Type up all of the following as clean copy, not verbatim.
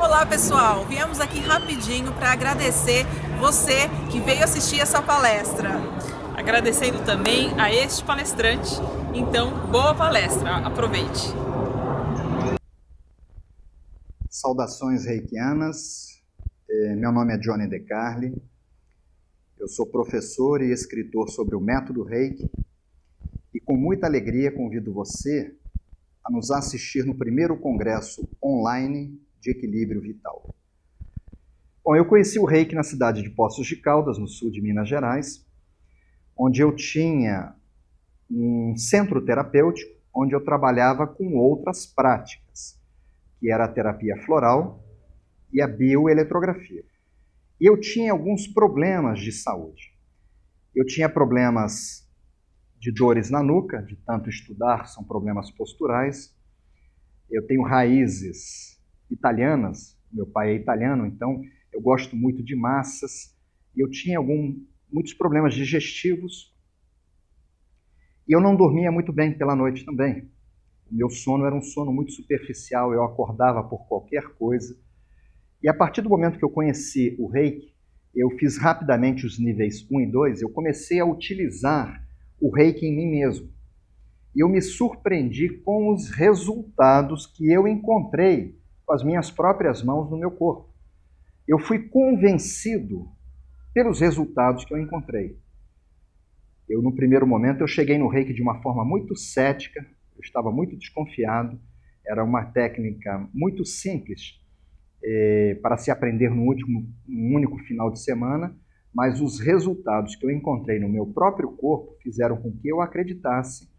Olá pessoal, viemos aqui rapidinho para agradecer você que veio assistir essa palestra. Agradecendo também a este palestrante. Então, boa palestra, aproveite. Saudações reikianas, meu nome é Johnny De Carli, eu sou professor e escritor sobre o método Reiki e com muita alegria convido você a nos assistir no primeiro congresso online de equilíbrio vital. Bom, eu conheci o Reiki na cidade de Poços de Caldas, no sul de Minas Gerais, onde eu tinha um centro terapêutico onde eu trabalhava com outras práticas, que era a terapia floral e a bioeletrografia. E eu tinha alguns problemas de saúde. Eu tinha problemas de dores na nuca, de tanto estudar, são problemas posturais. Eu tenho raízes italianas, meu pai é italiano, então eu gosto muito de massas. E eu tinha muitos problemas digestivos. E eu não dormia muito bem pela noite também. O meu sono era um sono muito superficial, eu acordava por qualquer coisa. E a partir do momento que eu conheci o Reiki, eu fiz rapidamente os níveis 1 e 2, eu comecei a utilizar o Reiki em mim mesmo. E eu me surpreendi com os resultados que eu encontrei com as minhas próprias mãos no meu corpo. Eu fui convencido pelos resultados que eu encontrei. No primeiro momento, eu cheguei no Reiki de uma forma muito cética, eu estava muito desconfiado, era uma técnica muito simples para se aprender num único final de semana, mas os resultados que eu encontrei no meu próprio corpo fizeram com que eu acreditasse.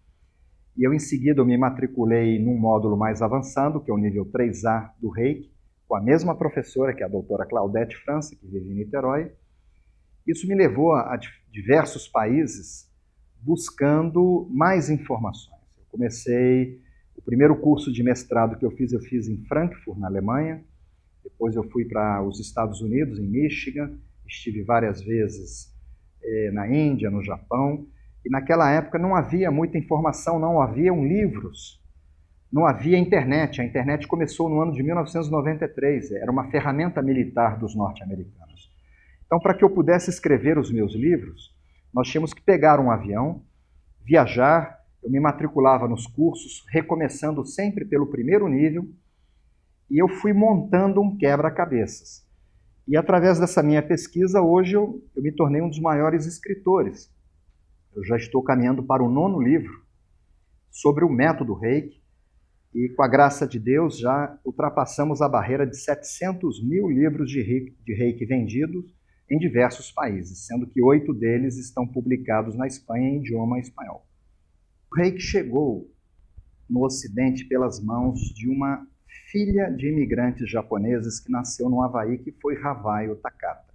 E eu, em seguida, eu me matriculei num módulo mais avançado, que é o nível 3A do Reiki, com a mesma professora, que é a doutora Claudete França, que vive em Niterói. Isso me levou a diversos países buscando mais informações. Eu comecei, o primeiro curso de mestrado que eu fiz em Frankfurt, na Alemanha. Depois eu fui para os Estados Unidos, em Michigan, estive várias vezes na Índia, no Japão, e naquela época não havia muita informação, não haviam livros, não havia internet. A internet começou no ano de 1993, era uma ferramenta militar dos norte-americanos. Então, para que eu pudesse escrever os meus livros, nós tínhamos que pegar um avião, viajar, eu me matriculava nos cursos, recomeçando sempre pelo primeiro nível, e eu fui montando um quebra-cabeças. E através dessa minha pesquisa, hoje eu me tornei um dos maiores escritores. Eu já estou caminhando para o 9º livro sobre o método Reiki, e com a graça de Deus já ultrapassamos a barreira de 700 mil livros de Reiki vendidos em diversos países, sendo que 8 deles estão publicados na Espanha em idioma espanhol. O Reiki chegou no Ocidente pelas mãos de uma filha de imigrantes japoneses que nasceu no Havaí, que foi Havaio Takata.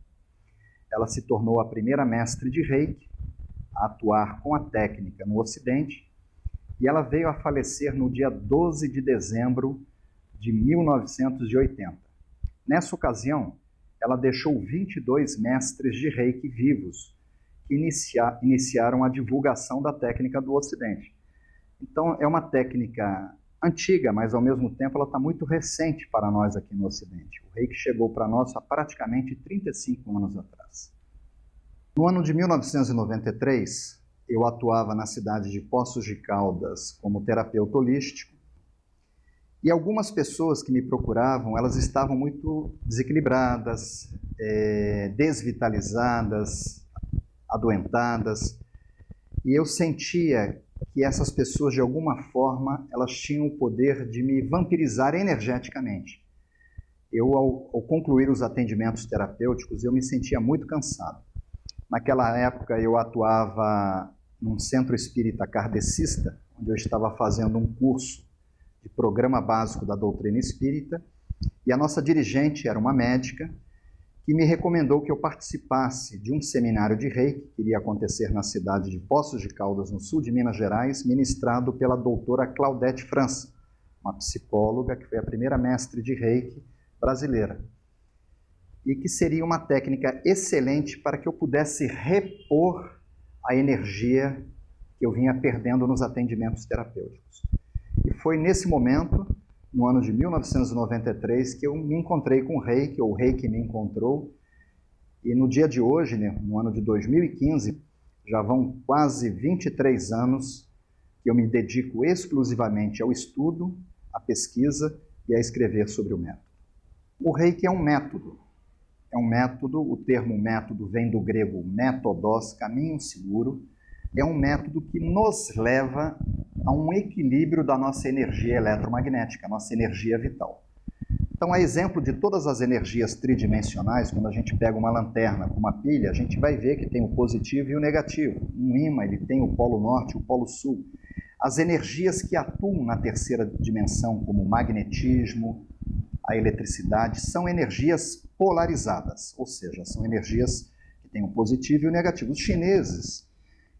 Ela se tornou a primeira mestre de Reiki a atuar com a técnica no Ocidente, e ela veio a falecer no dia 12 de dezembro de 1980. Nessa ocasião, ela deixou 22 mestres de Reiki vivos que iniciaram a divulgação da técnica do Ocidente. Então, é uma técnica antiga, mas ao mesmo tempo ela está muito recente para nós aqui no Ocidente. O Reiki chegou para nós há praticamente 35 anos atrás. No ano de 1993, eu atuava na cidade de Poços de Caldas como terapeuta holístico, e algumas pessoas que me procuravam, elas estavam muito desequilibradas, desvitalizadas, adoentadas, e eu sentia que essas pessoas, de alguma forma, elas tinham o poder de me vampirizar energeticamente. Ao concluir os atendimentos terapêuticos, eu me sentia muito cansado. Naquela época, eu atuava num centro espírita kardecista, onde eu estava fazendo um curso de programa básico da doutrina espírita, e a nossa dirigente era uma médica que me recomendou que eu participasse de um seminário de Reiki que iria acontecer na cidade de Poços de Caldas, no sul de Minas Gerais, ministrado pela doutora Claudete França, uma psicóloga que foi a primeira mestre de Reiki brasileira, e que seria uma técnica excelente para que eu pudesse repor a energia que eu vinha perdendo nos atendimentos terapêuticos. E foi nesse momento no ano de 1993, que eu me encontrei com o Reiki, ou o Reiki me encontrou. E no dia de hoje, né, no ano de 2015, já vão quase 23 anos que eu me dedico exclusivamente ao estudo, à pesquisa e a escrever sobre o método. O Reiki é um método. É um método, o termo método vem do grego métodos, caminho seguro. É um método que nos leva a um equilíbrio da nossa energia eletromagnética, a nossa energia vital. Então, a exemplo de todas as energias tridimensionais, quando a gente pega uma lanterna com uma pilha, a gente vai ver que tem o positivo e o negativo. Um ímã, ele tem o polo norte e o polo sul. As energias que atuam na terceira dimensão, como o magnetismo, a eletricidade, são energias polarizadas, ou seja, são energias que têm o positivo e o negativo. Os chineses,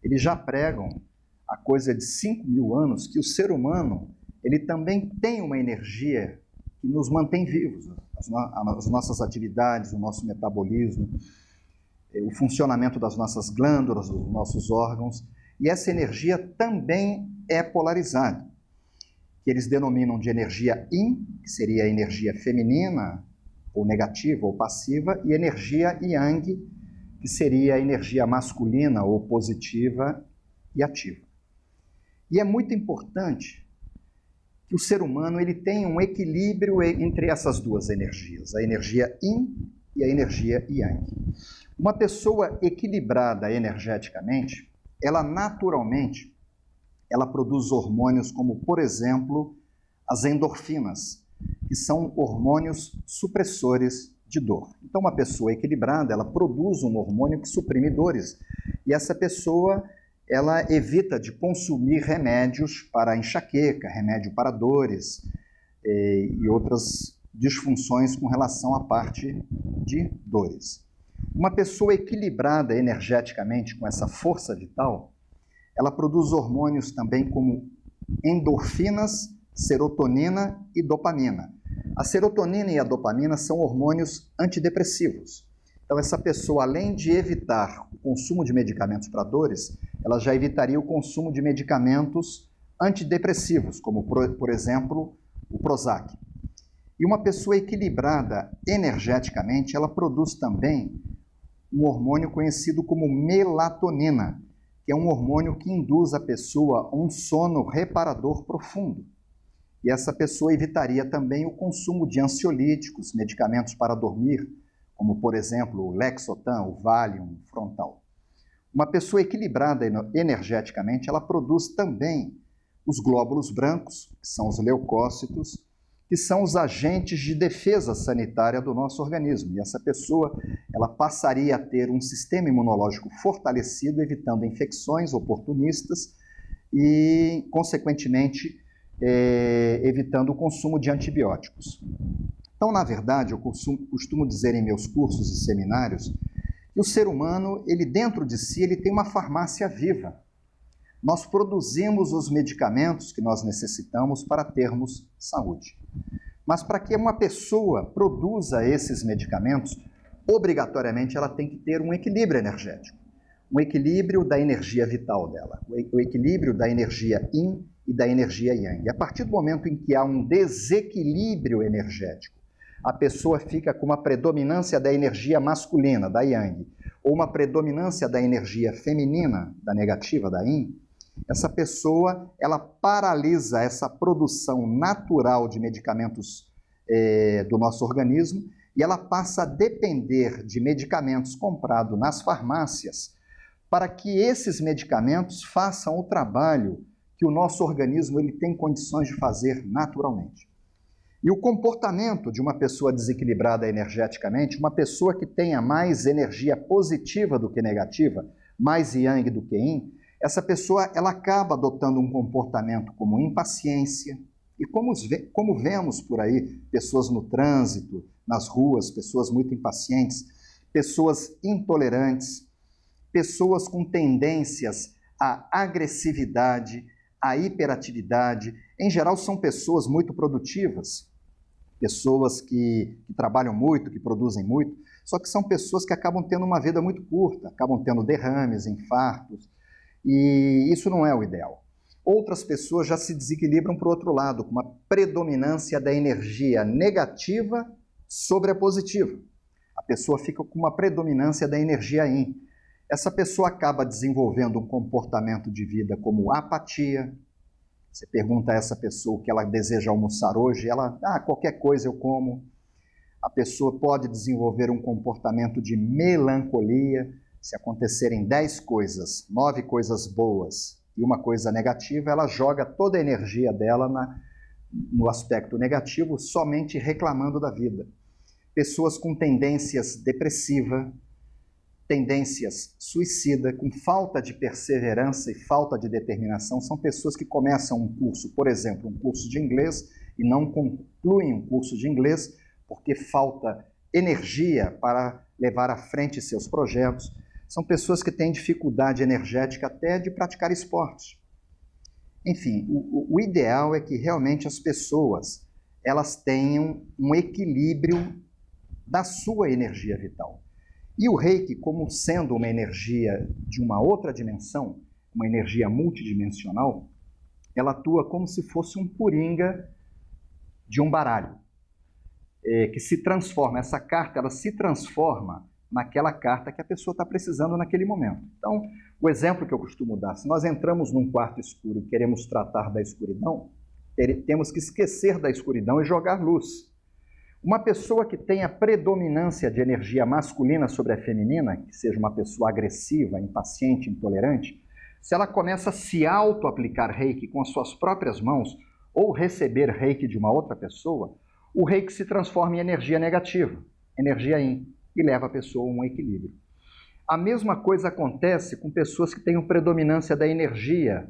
eles já pregam há coisa de 5.000 anos que o ser humano, ele também tem uma energia que nos mantém vivos. As nossas atividades, o nosso metabolismo, o funcionamento das nossas glândulas, dos nossos órgãos, e essa energia também é polarizada, que eles denominam de energia yin, que seria a energia feminina, ou negativa, ou passiva, e energia yang, que seria a energia masculina, ou positiva e ativa. E é muito importante que o ser humano ele tenha um equilíbrio entre essas duas energias, a energia yin e a energia yang. Uma pessoa equilibrada energeticamente, ela naturalmente, ela produz hormônios como, por exemplo, as endorfinas, que são hormônios supressores de dor. Então, uma pessoa equilibrada, ela produz um hormônio que suprime dores. E essa pessoa, ela evita de consumir remédios para enxaqueca, remédio para dores e outras disfunções com relação à parte de dores. Uma pessoa equilibrada energeticamente com essa força vital, ela produz hormônios também como endorfinas, serotonina e dopamina. A serotonina e a dopamina são hormônios antidepressivos. Então, essa pessoa, além de evitar o consumo de medicamentos para dores, ela já evitaria o consumo de medicamentos antidepressivos, como, por exemplo, o Prozac. E uma pessoa equilibrada energeticamente, ela produz também um hormônio conhecido como melatonina, que é um hormônio que induz a pessoa a um sono reparador profundo. E essa pessoa evitaria também o consumo de ansiolíticos, medicamentos para dormir, como, por exemplo, o Lexotan, o Valium, o Frontal. Uma pessoa equilibrada energeticamente, ela produz também os glóbulos brancos, que são os leucócitos, que são os agentes de defesa sanitária do nosso organismo. E essa pessoa, ela passaria a ter um sistema imunológico fortalecido, evitando infecções oportunistas e, consequentemente, evitando o consumo de antibióticos. Então, na verdade, eu costumo dizer em meus cursos e seminários que o ser humano, ele dentro de si, ele tem uma farmácia viva. Nós produzimos os medicamentos que nós necessitamos para termos saúde. Mas para que uma pessoa produza esses medicamentos, obrigatoriamente ela tem que ter um equilíbrio energético. Um equilíbrio da energia vital dela, o equilíbrio da energia yin e da energia yang. E a partir do momento em que há um desequilíbrio energético, a pessoa fica com uma predominância da energia masculina, da yang, ou uma predominância da energia feminina, da negativa, da yin, essa pessoa, ela paralisa essa produção natural de medicamentos do nosso organismo e ela passa a depender de medicamentos comprados nas farmácias para que esses medicamentos façam o trabalho que o nosso organismo ele tem condições de fazer naturalmente. E o comportamento de uma pessoa desequilibrada energeticamente, uma pessoa que tenha mais energia positiva do que negativa, mais yang do que yin, essa pessoa ela acaba adotando um comportamento como impaciência, e como vemos por aí, pessoas no trânsito, nas ruas, pessoas muito impacientes, pessoas intolerantes, pessoas com tendências à agressividade, à hiperatividade. Em geral, são pessoas muito produtivas, pessoas que trabalham muito, que produzem muito, só que são pessoas que acabam tendo uma vida muito curta, acabam tendo derrames, infartos, e isso não é o ideal. outras pessoas já se desequilibram para o outro lado, com uma predominância da energia negativa sobre a positiva. A pessoa fica com uma predominância da energia yin. Essa pessoa acaba desenvolvendo um comportamento de vida como apatia. Você pergunta a essa pessoa o que ela deseja almoçar hoje, ela, qualquer coisa eu como. A pessoa pode desenvolver um comportamento de melancolia. Se acontecerem 10 coisas, 9 coisas boas e uma coisa negativa, ela joga toda a energia dela no aspecto negativo, somente reclamando da vida. Pessoas com tendências depressiva, tendências suicida, com falta de perseverança e falta de determinação, são pessoas que começam um curso, por exemplo, um curso de inglês, e não concluem um curso de inglês porque falta energia para levar à frente seus projetos. São pessoas que têm dificuldade energética até de praticar esportes. Enfim, o ideal é que realmente as pessoas elas tenham um equilíbrio da sua energia vital. E o Reiki, como sendo uma energia de uma outra dimensão, uma energia multidimensional, ela atua como se fosse um coringa de um baralho, que se transforma, essa carta ela se transforma naquela carta que a pessoa está precisando naquele momento. Então, o exemplo que eu costumo dar, se nós entramos num quarto escuro e queremos tratar da escuridão, temos que esquecer da escuridão e jogar luz. Uma pessoa que tenha predominância de energia masculina sobre a feminina, que seja uma pessoa agressiva, impaciente, intolerante, se ela começa a se auto-aplicar Reiki com as suas próprias mãos ou receber Reiki de uma outra pessoa, o Reiki se transforma em energia negativa, energia Yin, e leva a pessoa a um equilíbrio. A mesma coisa acontece com pessoas que têm predominância da energia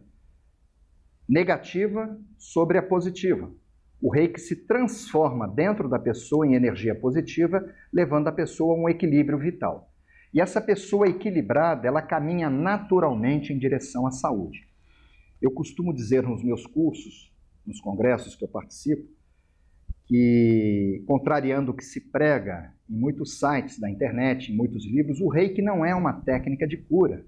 negativa sobre a positiva. O Reiki se transforma dentro da pessoa em energia positiva, levando a pessoa a um equilíbrio vital. E essa pessoa equilibrada, ela caminha naturalmente em direção à saúde. Eu costumo dizer nos meus cursos, nos congressos que eu participo, que, contrariando o que se prega em muitos sites da internet, em muitos livros, o Reiki não é uma técnica de cura.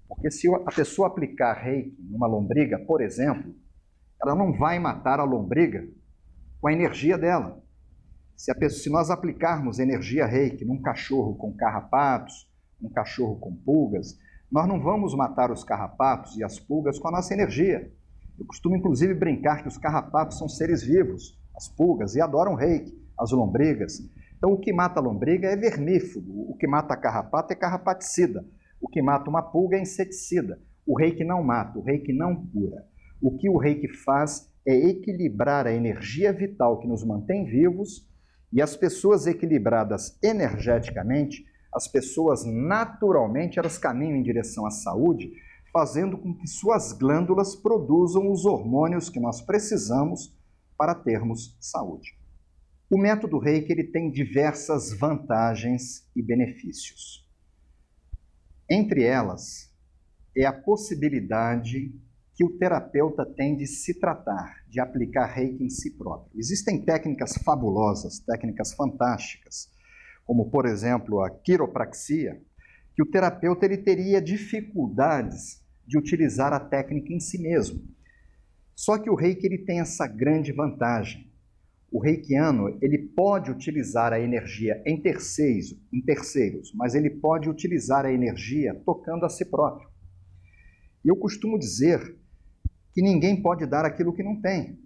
Porque se a pessoa aplicar Reiki numa lombriga, por exemplo, ela não vai matar a lombriga com a energia dela. Se nós aplicarmos energia Reiki num cachorro com carrapatos, num cachorro com pulgas, nós não vamos matar os carrapatos e as pulgas com a nossa energia. Eu costumo, inclusive, brincar que os carrapatos são seres vivos, as pulgas, e adoram Reiki, as lombrigas. Então, o que mata a lombriga é vermífugo, o que mata a carrapato é carrapaticida, o que mata uma pulga é inseticida. O Reiki não mata, o Reiki não cura. O que o Reiki faz é equilibrar a energia vital que nos mantém vivos, e as pessoas equilibradas energeticamente, as pessoas naturalmente, elas caminham em direção à saúde, fazendo com que suas glândulas produzam os hormônios que nós precisamos para termos saúde. O método Reiki ele tem diversas vantagens e benefícios. Entre elas, é a possibilidade que o terapeuta tem de se tratar, de aplicar Reiki em si próprio. Existem técnicas fabulosas, técnicas fantásticas, como, por exemplo, a quiropraxia, que o terapeuta ele teria dificuldades de utilizar a técnica em si mesmo. Só que o Reiki ele tem essa grande vantagem. O reikiano ele pode utilizar a energia em terceiros, mas ele pode utilizar a energia tocando a si próprio. E eu costumo dizer que ninguém pode dar aquilo que não tem.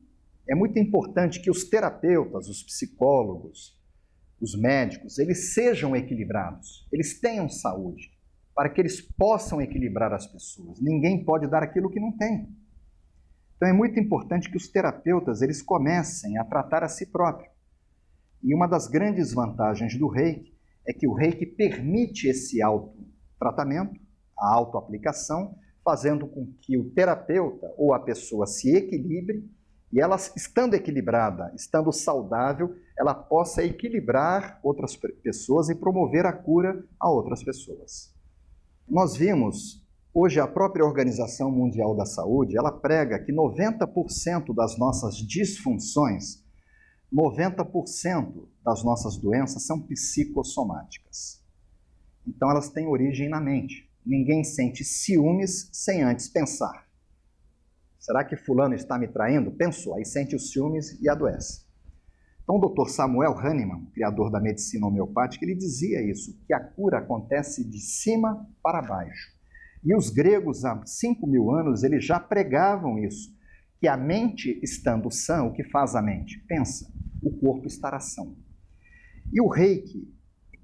É muito importante que os terapeutas, os psicólogos, os médicos, eles sejam equilibrados, eles tenham saúde, para que eles possam equilibrar as pessoas. Ninguém pode dar aquilo que não tem. Então é muito importante que os terapeutas eles comecem a tratar a si próprio. E uma das grandes vantagens do Reiki é que o Reiki permite esse autotratamento, a autoaplicação, fazendo com que o terapeuta ou a pessoa se equilibre e ela, estando equilibrada, estando saudável, ela possa equilibrar outras pessoas e promover a cura a outras pessoas. Nós vimos, hoje a própria Organização Mundial da Saúde, ela prega que 90% das nossas disfunções, 90% das nossas doenças são psicossomáticas. Então elas têm origem na mente. Ninguém sente ciúmes sem antes pensar. Será que fulano está me traindo? Pensou, aí sente os ciúmes e adoece. Então, o Dr. Samuel Hahnemann, criador da medicina homeopática, ele dizia isso, que a cura acontece de cima para baixo. E os gregos, há 5.000 anos, eles já pregavam isso, que a mente estando sã, o que faz a mente? Pensa, o corpo estará são. E o Reiki,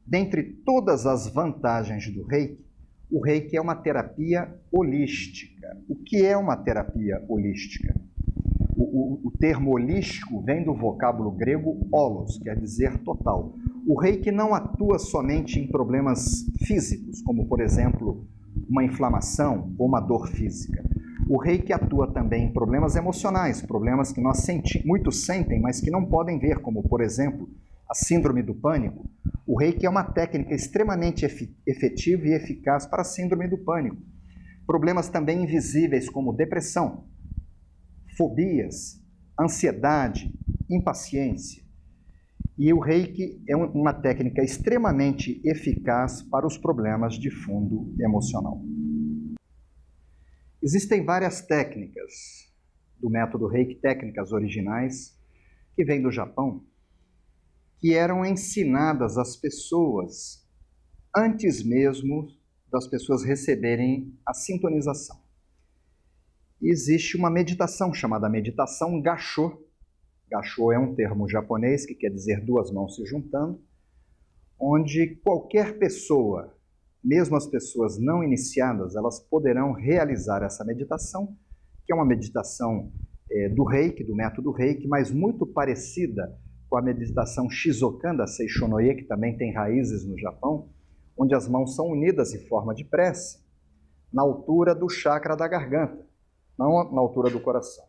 dentre todas as vantagens do Reiki, o Reiki é uma terapia holística. O que é uma terapia holística? O termo holístico vem do vocábulo grego holos, quer dizer total. O Reiki não atua somente em problemas físicos, como, por exemplo, uma inflamação ou uma dor física. O Reiki atua também em problemas emocionais, problemas que muitos sentem, mas que não podem ver, como, por exemplo, a síndrome do pânico. O Reiki é uma técnica extremamente efetiva e eficaz para a síndrome do pânico. Problemas também invisíveis, como depressão, fobias, ansiedade, impaciência. E o Reiki é uma técnica extremamente eficaz para os problemas de fundo emocional. Existem várias técnicas do método Reiki, técnicas originais, que vêm do Japão, que eram ensinadas às pessoas antes mesmo das pessoas receberem a sintonização. Existe uma meditação chamada meditação Gassho. Gassho é um termo japonês que quer dizer duas mãos se juntando, onde qualquer pessoa, mesmo as pessoas não iniciadas, elas poderão realizar essa meditação, que é uma meditação do Reiki, do método Reiki, mas muito parecida com a meditação Shizokan da Seishonoye, que também tem raízes no Japão, onde as mãos são unidas em forma de prece, na altura do chakra da garganta, não na altura do coração.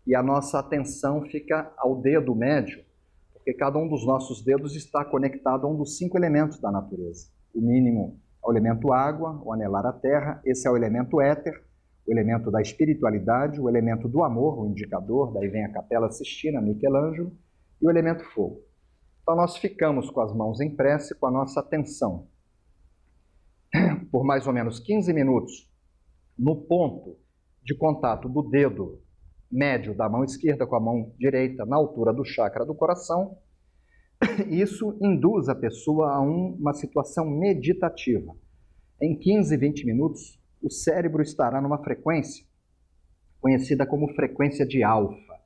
E a nossa atenção fica ao dedo médio, porque cada um dos nossos dedos está conectado a um dos 5 elementos da natureza. O mínimo é o elemento água, o anelar a terra, esse é o elemento éter, o elemento da espiritualidade, o elemento do amor, o indicador, daí vem a Capela Sistina, Michelangelo, e o elemento fogo. Então nós ficamos com as mãos em prece, com a nossa atenção, por mais ou menos 15 minutos, no ponto de contato do dedo médio da mão esquerda com a mão direita na altura do chakra do coração. Isso induz a pessoa a uma situação meditativa. Em 15, 20 minutos, o cérebro estará numa frequência conhecida como frequência de alfa,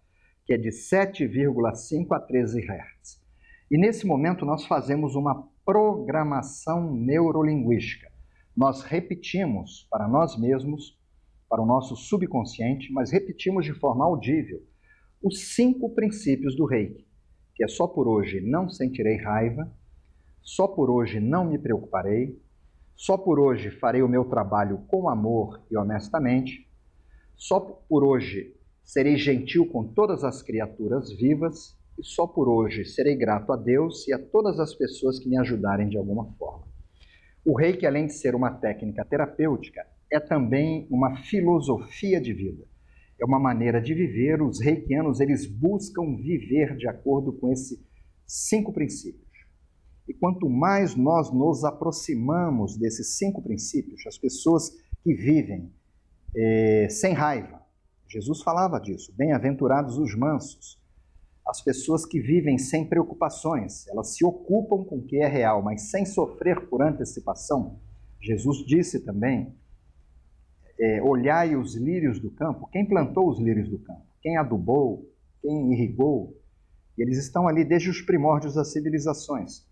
que é de 7,5 a 13 Hz. E nesse momento nós fazemos uma programação neurolinguística. Nós repetimos para nós mesmos, para o nosso subconsciente, mas repetimos de forma audível os 5 princípios do Reiki, que é só por hoje não sentirei raiva, só por hoje não me preocuparei, só por hoje farei o meu trabalho com amor e honestamente, só por hoje serei gentil com todas as criaturas vivas e só por hoje serei grato a Deus e a todas as pessoas que me ajudarem de alguma forma. O Reiki, além de ser uma técnica terapêutica, é também uma filosofia de vida. É uma maneira de viver. Os reikianos, eles buscam viver de acordo com esses 5 princípios. E quanto mais nós nos aproximamos desses 5 princípios, as pessoas que vivem sem raiva, Jesus falava disso, bem-aventurados os mansos, as pessoas que vivem sem preocupações, elas se ocupam com o que é real, mas sem sofrer por antecipação. Jesus disse também, olhai os lírios do campo. Quem plantou os lírios do campo? Quem adubou? Quem irrigou? E eles estão ali desde os primórdios das civilizações.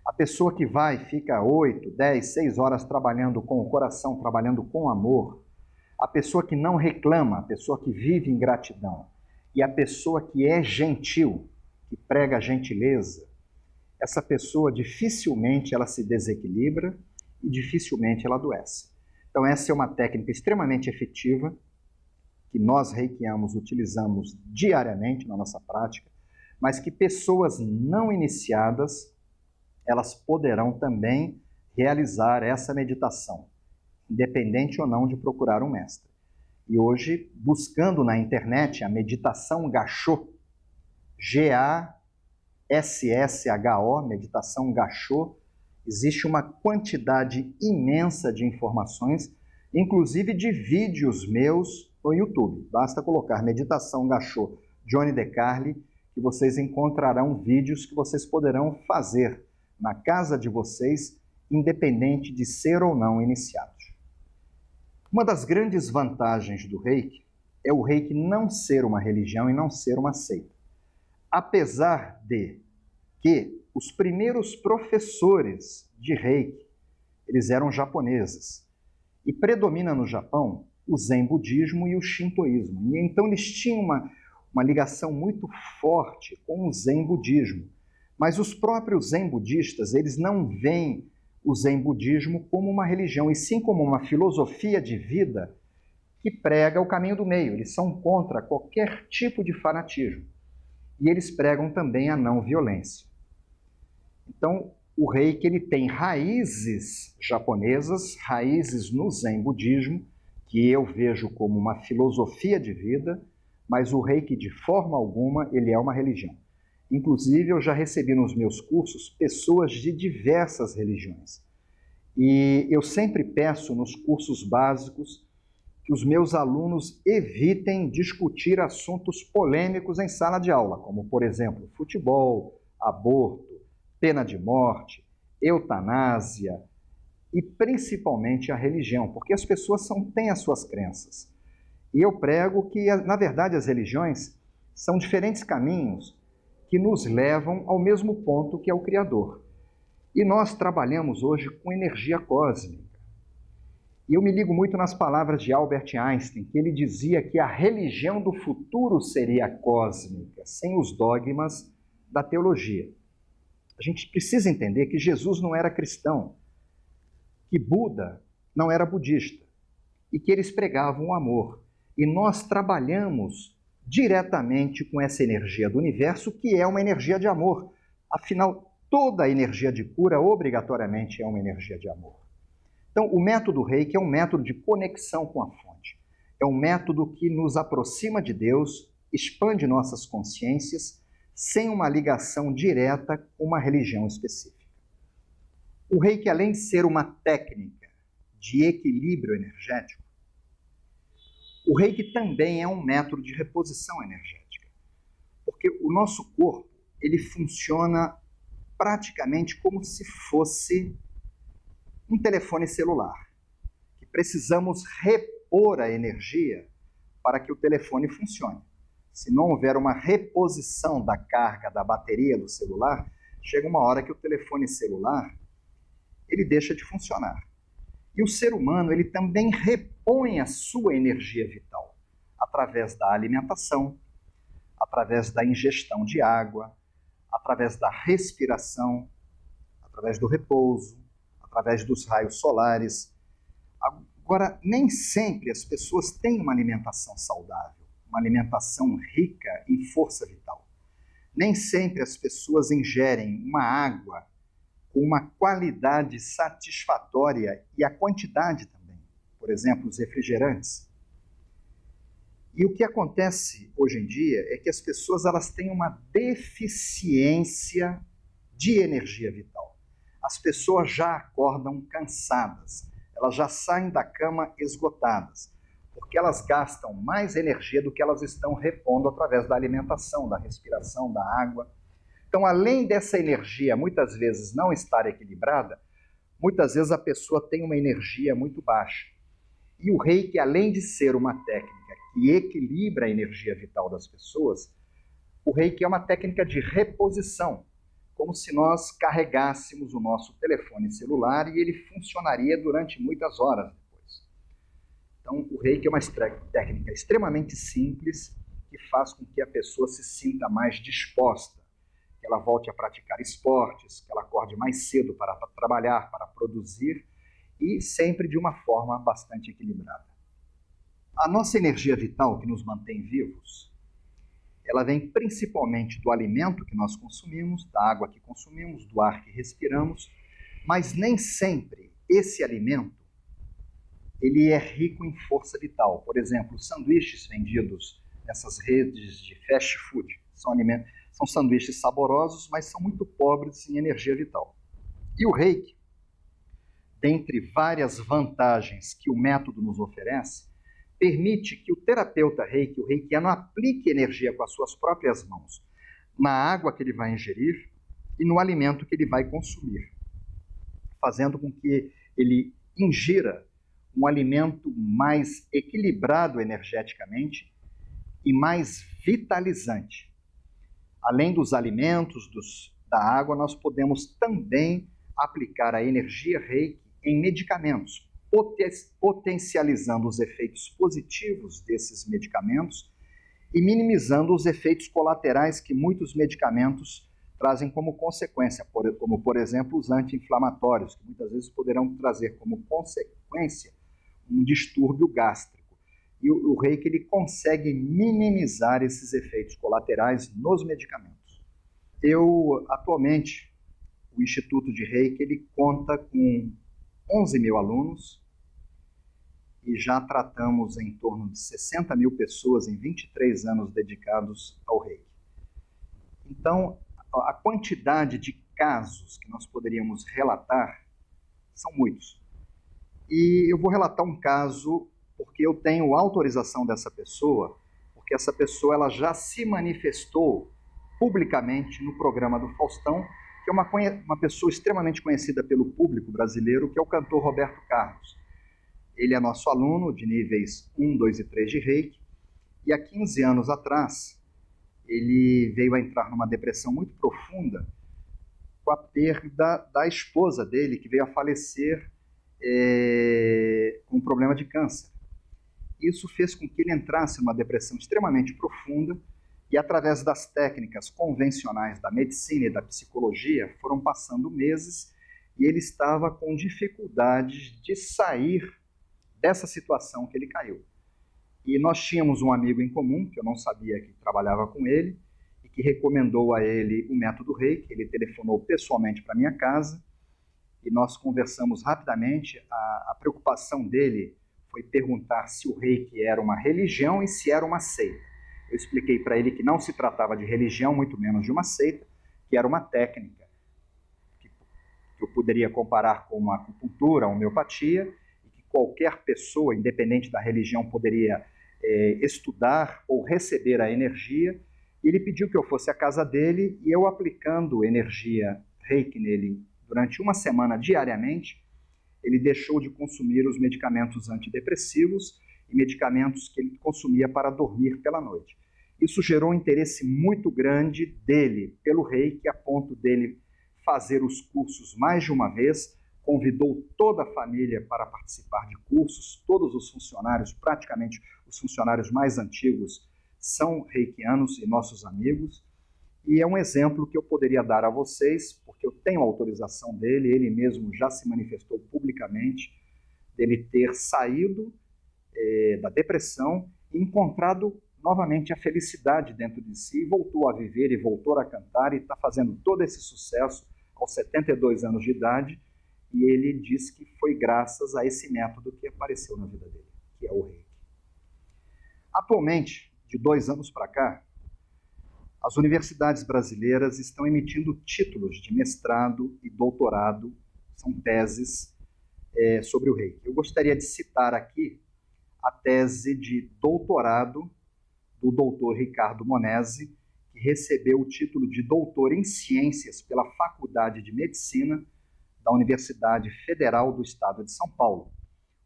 A pessoa que fica 8, 10, 6 horas trabalhando com o coração, trabalhando com amor, a pessoa que não reclama, a pessoa que vive em gratidão, e a pessoa que é gentil, que prega a gentileza, essa pessoa dificilmente ela se desequilibra e dificilmente ela adoece. Então essa é uma técnica extremamente efetiva que nós reikianos utilizamos diariamente na nossa prática, mas que pessoas não iniciadas, elas poderão também realizar essa meditação, independente ou não de procurar um mestre. E hoje, buscando na internet a meditação Gassho, G-A-S-S-H-O, meditação Gassho, existe uma quantidade imensa de informações, inclusive de vídeos meus, no YouTube. Basta colocar Meditação Gachô Johnny DeCarli, que vocês encontrarão vídeos que vocês poderão fazer na casa de vocês, independente de ser ou não iniciados. Uma das grandes vantagens do Reiki é o Reiki não ser uma religião e não ser uma seita. Apesar de que os primeiros professores de Reiki, eles eram japoneses. E predomina no Japão o Zen budismo e o shintoísmo. E então eles tinham uma ligação muito forte com o Zen budismo. Mas os próprios Zen budistas, eles não veem o Zen budismo como uma religião, e sim como uma filosofia de vida que prega o caminho do meio. Eles são contra qualquer tipo de fanatismo. E eles pregam também a não violência. Então, o Reiki ele tem raízes japonesas, raízes no Zen budismo, que eu vejo como uma filosofia de vida, mas o Reiki, de forma alguma, ele é uma religião. Inclusive, eu já recebi nos meus cursos pessoas de diversas religiões. E eu sempre peço nos cursos básicos que os meus alunos evitem discutir assuntos polêmicos em sala de aula, como, por exemplo, futebol, aborto, pena de morte, eutanásia e principalmente a religião, porque as pessoas têm as suas crenças. E eu prego que, na verdade, as religiões são diferentes caminhos que nos levam ao mesmo ponto que é o Criador. E nós trabalhamos hoje com energia cósmica. E eu me ligo muito nas palavras de Albert Einstein, que ele dizia que a religião do futuro seria cósmica, sem os dogmas da teologia. A gente precisa entender que Jesus não era cristão, que Buda não era budista e que eles pregavam o amor. E nós trabalhamos diretamente com essa energia do universo, que é uma energia de amor. Afinal, toda energia de cura obrigatoriamente é uma energia de amor. Então, o método Reiki é um método de conexão com a fonte. É um método que nos aproxima de Deus, expande nossas consciências, sem uma ligação direta com uma religião específica. O Reiki, além de ser uma técnica de equilíbrio energético, o Reiki também é um método de reposição energética, porque o nosso corpo ele funciona praticamente como se fosse um telefone celular, que precisamos repor a energia para que o telefone funcione. Se não houver uma reposição da carga da bateria do celular, chega uma hora que o telefone celular ele deixa de funcionar. E o ser humano ele também repõe a sua energia vital através da alimentação, através da ingestão de água, através da respiração, através do repouso, através dos raios solares. Agora, nem sempre as pessoas têm uma alimentação saudável, uma alimentação rica em força vital. Nem sempre as pessoas ingerem uma água com uma qualidade satisfatória e a quantidade também. Por exemplo, os refrigerantes. E o que acontece hoje em dia é que as pessoas elas têm uma deficiência de energia vital. As pessoas já acordam cansadas, elas já saem da cama esgotadas, porque elas gastam mais energia do que elas estão repondo através da alimentação, da respiração, da água. Então, além dessa energia muitas vezes não estar equilibrada, muitas vezes a pessoa tem uma energia muito baixa. E o Reiki, além de ser uma técnica que equilibra a energia vital das pessoas, o Reiki é uma técnica de reposição, como se nós carregássemos o nosso telefone celular e ele funcionaria durante muitas horas depois. Então, o Reiki é uma técnica extremamente simples que faz com que a pessoa se sinta mais disposta, que ela volte a praticar esportes, que ela acorde mais cedo para trabalhar, para produzir, e sempre de uma forma bastante equilibrada. A nossa energia vital que nos mantém vivos, ela vem principalmente do alimento que nós consumimos, da água que consumimos, do ar que respiramos, mas nem sempre esse alimento ele é rico em força vital. Por exemplo, os sanduíches vendidos nessas redes de fast food são sanduíches saborosos, mas são muito pobres em energia vital. E o Reiki, dentre várias vantagens que o método nos oferece, permite que o terapeuta reiki, o reikiano, aplique energia com as suas próprias mãos na água que ele vai ingerir e no alimento que ele vai consumir, fazendo com que ele ingira um alimento mais equilibrado energeticamente e mais vitalizante. Além dos alimentos, da água, nós podemos também aplicar a energia reiki em medicamentos, potencializando os efeitos positivos desses medicamentos e minimizando os efeitos colaterais que muitos medicamentos trazem como consequência, como, por exemplo, os anti-inflamatórios, que muitas vezes poderão trazer como consequência um distúrbio gástrico. E o reiki ele consegue minimizar esses efeitos colaterais nos medicamentos. Atualmente, o Instituto de Reiki ele conta com 11 mil alunos e já tratamos em torno de 60 mil pessoas em 23 anos dedicados ao reiki. Então, a quantidade de casos que nós poderíamos relatar são muitos. E eu vou relatar um caso porque eu tenho autorização dessa pessoa, porque essa pessoa ela já se manifestou publicamente no programa do Faustão, que é uma pessoa extremamente conhecida pelo público brasileiro, que é o cantor Roberto Carlos. Ele é nosso aluno de níveis 1, 2 e 3 de Reiki, e há 15 anos atrás, ele veio a entrar numa depressão muito profunda com a perda da esposa dele, que veio a falecer com um problema de câncer. Isso fez com que ele entrasse numa depressão extremamente profunda, e através das técnicas convencionais da medicina e da psicologia, foram passando meses e ele estava com dificuldades de sair dessa situação que ele caiu. E nós tínhamos um amigo em comum, que eu não sabia que trabalhava com ele, e que recomendou a ele o método Reiki. Ele telefonou pessoalmente para minha casa e nós conversamos rapidamente. A preocupação dele foi perguntar se o Reiki era uma religião e se era uma seita. Eu expliquei para ele que não se tratava de religião, muito menos de uma seita, que era uma técnica que eu poderia comparar com uma acupuntura, uma homeopatia, e que qualquer pessoa, independente da religião, poderia estudar ou receber a energia. E ele pediu que eu fosse à casa dele e eu, aplicando energia Reiki nele durante uma semana diariamente, ele deixou de consumir os medicamentos antidepressivos e medicamentos que ele consumia para dormir pela noite. Isso gerou um interesse muito grande dele pelo Reiki, a ponto dele fazer os cursos mais de uma vez, convidou toda a família para participar de cursos, todos os funcionários, praticamente os funcionários mais antigos, são reikianos e nossos amigos, e é um exemplo que eu poderia dar a vocês, porque eu tenho a autorização dele, ele mesmo já se manifestou publicamente, dele ter saído da depressão e encontrado novamente a felicidade dentro de si, voltou a viver e voltou a cantar e está fazendo todo esse sucesso aos 72 anos de idade, e ele diz que foi graças a esse método que apareceu na vida dele, que é o Reiki. Atualmente, de 2 anos para cá, as universidades brasileiras estão emitindo títulos de mestrado e doutorado, são teses sobre o Reiki. Eu gostaria de citar aqui a tese de doutorado do doutor Ricardo Monesi, que recebeu o título de doutor em ciências pela Faculdade de Medicina da Universidade Federal do Estado de São Paulo,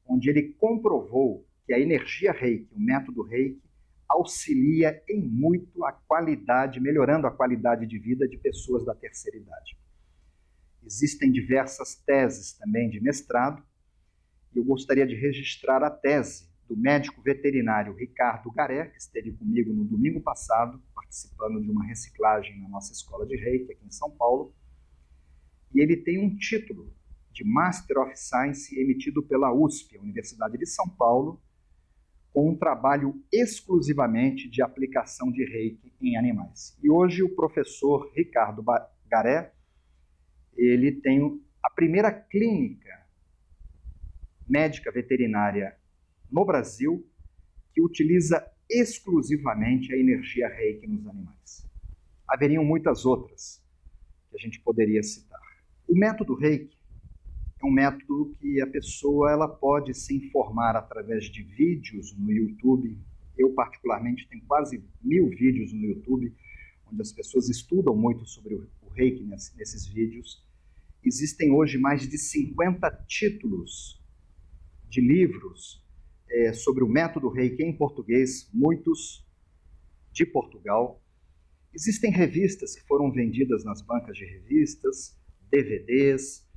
onde ele comprovou que a energia Reiki, o método Reiki, auxilia em muito a qualidade, melhorando a qualidade de vida de pessoas da terceira idade. Existem diversas teses também de mestrado, e eu gostaria de registrar a tese do médico veterinário Ricardo Garé, que esteve comigo no domingo passado, participando de uma reciclagem na nossa escola de Reiki aqui em São Paulo, e ele tem um título de Master of Science emitido pela USP, a Universidade de São Paulo, com um trabalho exclusivamente de aplicação de Reiki em animais. E hoje o professor Ricardo Garé, ele tem a primeira clínica médica veterinária no Brasil que utiliza exclusivamente a energia Reiki nos animais. Haveriam muitas outras que a gente poderia citar. O método Reiki, é um método que a pessoa ela pode se informar através de vídeos no YouTube. Eu, particularmente, tenho quase 1000 vídeos no YouTube, onde as pessoas estudam muito sobre o Reiki nesses vídeos. Existem hoje mais de 50 títulos de livros sobre o método Reiki em português, muitos de Portugal. Existem revistas que foram vendidas nas bancas de revistas, DVDs,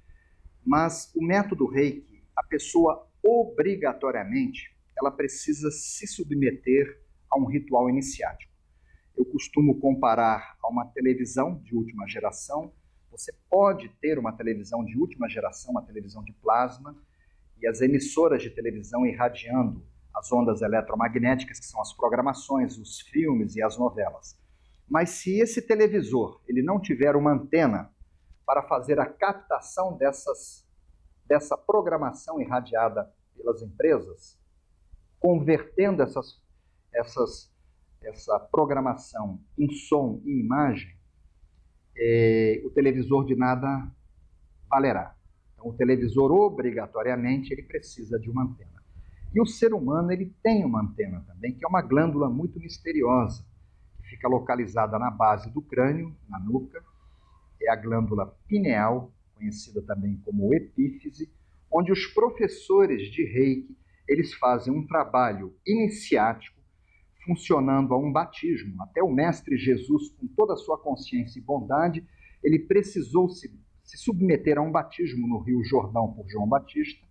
mas o método Reiki, a pessoa obrigatoriamente, ela precisa se submeter a um ritual iniciático. Eu costumo comparar a uma televisão de última geração. Você pode ter uma televisão de última geração, uma televisão de plasma, e as emissoras de televisão irradiando as ondas eletromagnéticas, que são as programações, os filmes e as novelas. Mas se esse televisor ele não tiver uma antena para fazer a captação dessa programação irradiada pelas empresas, convertendo essa programação em som e imagem, o televisor de nada valerá. Então, o televisor, obrigatoriamente, ele precisa de uma antena. E o ser humano ele tem uma antena também, que é uma glândula muito misteriosa, que fica localizada na base do crânio, na nuca. É a glândula pineal, conhecida também como epífise, onde os professores de Reiki eles fazem um trabalho iniciático, funcionando a um batismo. Até o Mestre Jesus, com toda a sua consciência e bondade, ele precisou se submeter a um batismo no Rio Jordão por João Batista.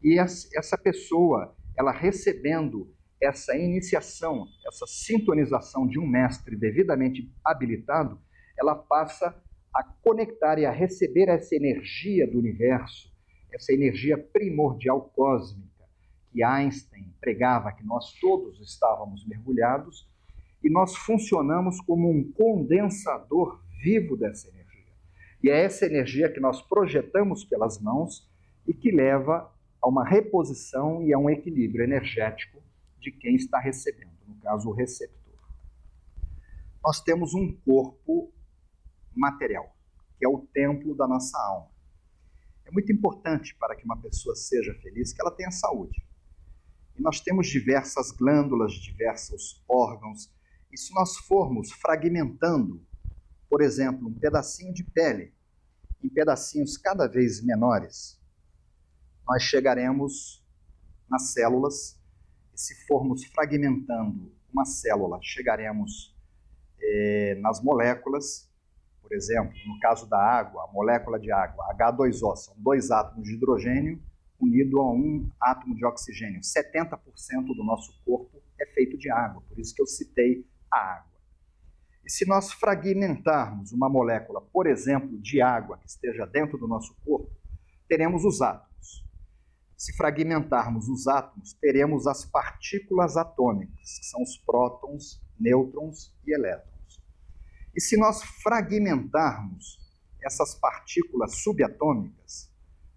E essa pessoa, ela recebendo essa iniciação, essa sintonização de um mestre devidamente habilitado, ela passa a conectar e a receber essa energia do universo, essa energia primordial cósmica, que Einstein pregava que nós todos estávamos mergulhados, e nós funcionamos como um condensador vivo dessa energia. E é essa energia que nós projetamos pelas mãos e que leva a uma reposição e a um equilíbrio energético de quem está recebendo, no caso, o receptor. Nós temos um corpo material, que é o templo da nossa alma. É muito importante para que uma pessoa seja feliz que ela tenha saúde. E nós temos diversas glândulas, diversos órgãos, e se nós formos fragmentando, por exemplo, um pedacinho de pele, em pedacinhos cada vez menores, nós chegaremos nas células, e se formos fragmentando uma célula, chegaremos nas moléculas. Por exemplo, no caso da água, a molécula de água, H2O, são 2 átomos de hidrogênio unido a um átomo de oxigênio. 70% do nosso corpo é feito de água, por isso que eu citei a água. E se nós fragmentarmos uma molécula, por exemplo, de água que esteja dentro do nosso corpo, teremos os átomos. Se fragmentarmos os átomos, teremos as partículas atômicas, que são os prótons, nêutrons e elétrons. E se nós fragmentarmos essas partículas subatômicas,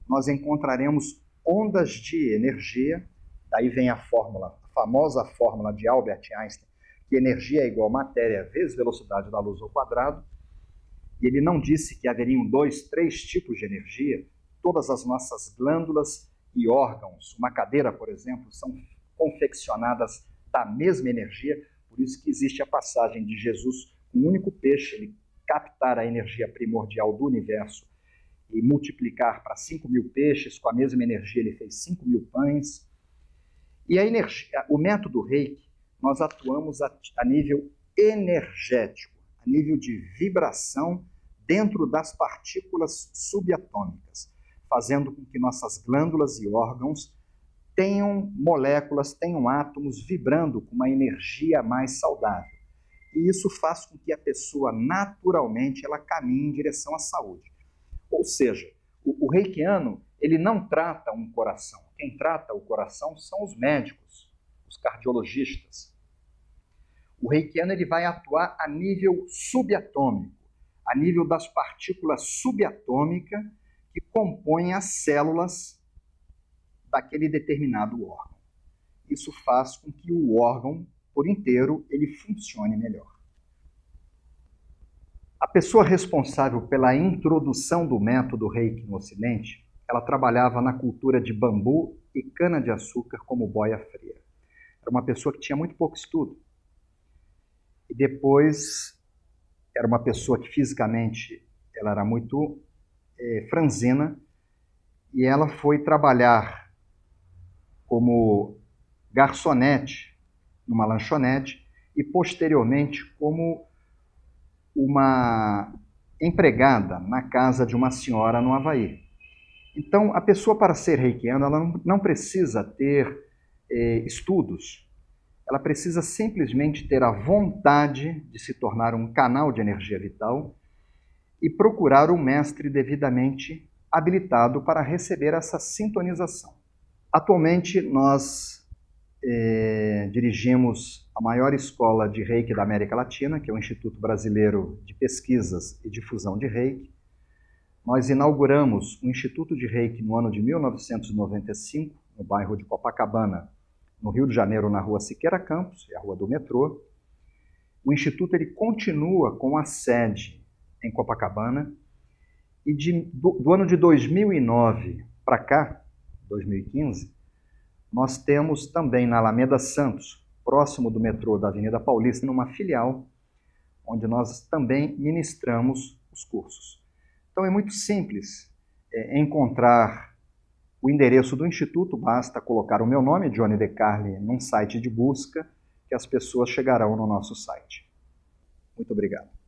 nós encontraremos ondas de energia. Daí vem a famosa fórmula de Albert Einstein, que energia é igual a matéria vezes velocidade da luz ao quadrado. E ele não disse que haveriam 2, 3 tipos de energia. Todas as nossas glândulas e órgãos, uma cadeira, por exemplo, são confeccionadas da mesma energia. Por isso que existe a passagem de Jesus com um único peixe, ele captar a energia primordial do universo e multiplicar para 5.000 peixes, com a mesma energia ele fez 5.000 pães. E a energia, o método Reiki, nós atuamos a nível energético, a nível de vibração dentro das partículas subatômicas, fazendo com que nossas glândulas e órgãos tenham moléculas, tenham átomos vibrando com uma energia mais saudável. E isso faz com que a pessoa, naturalmente, ela caminhe em direção à saúde. Ou seja, o reikiano, ele não trata um coração. Quem trata o coração são os médicos, os cardiologistas. O reikiano ele vai atuar a nível subatômico, a nível das partículas subatômicas que compõem as células daquele determinado órgão. Isso faz com que o órgão, por inteiro, ele funcione melhor. A pessoa responsável pela introdução do método Reiki no Ocidente, ela trabalhava na cultura de bambu e cana-de-açúcar como boia fria. Era uma pessoa que tinha muito pouco estudo. E depois era uma pessoa que fisicamente ela era muito franzina, e ela foi trabalhar como garçonete numa lanchonete e posteriormente como uma empregada na casa de uma senhora no Havaí. Então, a pessoa, para ser reikiana, ela não precisa ter estudos. Ela precisa simplesmente ter a vontade de se tornar um canal de energia vital e procurar um mestre devidamente habilitado para receber essa sintonização. Atualmente, nós dirigimos a maior escola de Reiki da América Latina, que é o Instituto Brasileiro de Pesquisas e Difusão de Reiki. Nós inauguramos o Instituto de Reiki no ano de 1995, no bairro de Copacabana, no Rio de Janeiro, na rua Siqueira Campos, é a rua do metrô. O Instituto ele continua com a sede em Copacabana, e do ano de 2009 para cá, 2015, nós temos também na Alameda Santos, próximo do metrô da Avenida Paulista, numa filial, onde nós também ministramos os cursos. Então é muito simples encontrar o endereço do Instituto, basta colocar o meu nome, Johnny De Carli, num site de busca, que as pessoas chegarão no nosso site. Muito obrigado.